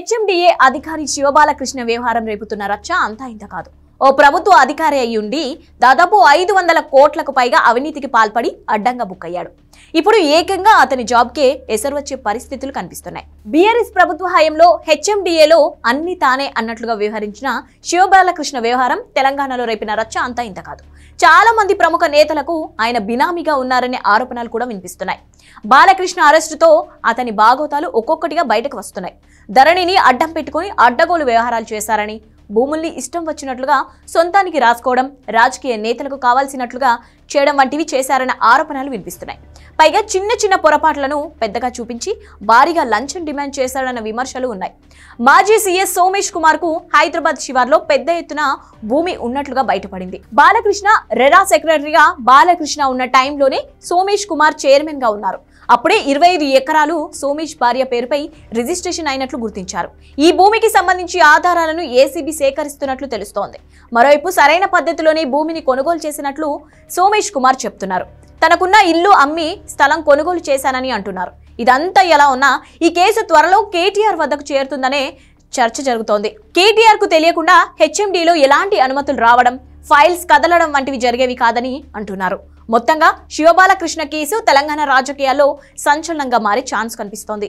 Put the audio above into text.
HMDA అధికారి శివబాలకృష్ణ వ్యవహారం రేపుతున్న రచ్చ అంతా ఇంత కాదు. ఓ ప్రభుత్వ అధికారి అయ్యుండి దాదాపు 500 కోట్లకు పైగా అవినీతికి పాల్పడి అడ్డంగా బుక్ అయ్యాడు. ఇప్పుడు ఏకంగా అతని జాబ్కే ఎసరు వచ్చే పరిస్థితులు కనిపిస్తున్నాయి. బీఆర్ఎస్ ప్రభుత్వ హయాంలో హెచ్ఎండిఏలో అన్ని తానే అన్నట్లుగా వ్యవహరించిన శివబాలకృష్ణ వ్యవహారం తెలంగాణలో రేపిన రచ్చ అంతా ఇంత కాదు. చాలా మంది ప్రముఖ నేతలకు ఆయన బినామీగా ఉన్నారనే ఆరోపణలు కూడా వినిపిస్తున్నాయి. బాలకృష్ణ అరెస్టుతో అతని బాగోతాలు ఒక్కొక్కటిగా బయటకు వస్తున్నాయి. ధరణిని అడ్డం పెట్టుకుని అడ్డగోలు వ్యవహారాలు చేశారని, భూముల్ని ఇష్టం వచ్చినట్లుగా సొంతానికి రాసుకోవడం, రాజకీయ నేతలకు కావాల్సినట్లుగా చేయడం వంటివి చేశారన్న ఆరోపణలు వినిపిస్తున్నాయి. పైగా చిన్న చిన్న పొరపాట్లను పెద్దగా చూపించి భారీగా లంచం డిమాండ్ చేశాడన్న విమర్శలు ఉన్నాయి. మాజీ సీఎస్ సోమేష్ కుమార్ కు హైదరాబాద్ శివార్లో పెద్ద ఎత్తున భూమి ఉన్నట్లుగా బయటపడింది. బాలకృష్ణ రెరా సెక్రటరీగా బాలకృష్ణ ఉన్న టైంలోనే సోమేష్ కుమార్ చైర్మన్ గా ఉన్నారు. అప్పుడే 25 ఎకరాలు సోమేష్ భార్య పేరుపై రిజిస్ట్రేషన్ అయినట్లు గుర్తించారు. ఈ భూమికి సంబంధించి ఆధారాలను ఏసీబీ సేకరిస్తున్నట్లు తెలుస్తోంది. మరోవైపు సరైన పద్ధతిలోనే భూమిని కొనుగోలు చేసినట్లు సోమేష్ కుమార్ చెప్తున్నారు. తనకున్న ఇల్లు అమ్మి స్థలం కొనుగోలు చేశానని అంటున్నారు. ఇదంతా ఎలా ఉన్నా ఈ కేసు త్వరలో కేటీఆర్ వద్దకు చేరుతుందనే చర్చ జరుగుతోంది. కేటీఆర్ కు తెలియకుండా హెచ్ఎండిలో ఎలాంటి అనుమతులు రావడం, ఫైల్స్ కదలడం వంటివి జరిగేవి కాదని అంటున్నారు. మొత్తంగా శివబాలకృష్ణ కేసు తెలంగాణ రాజకీయాల్లో సంచలనంగా మారే ఛాన్స్ కనిపిస్తోంది.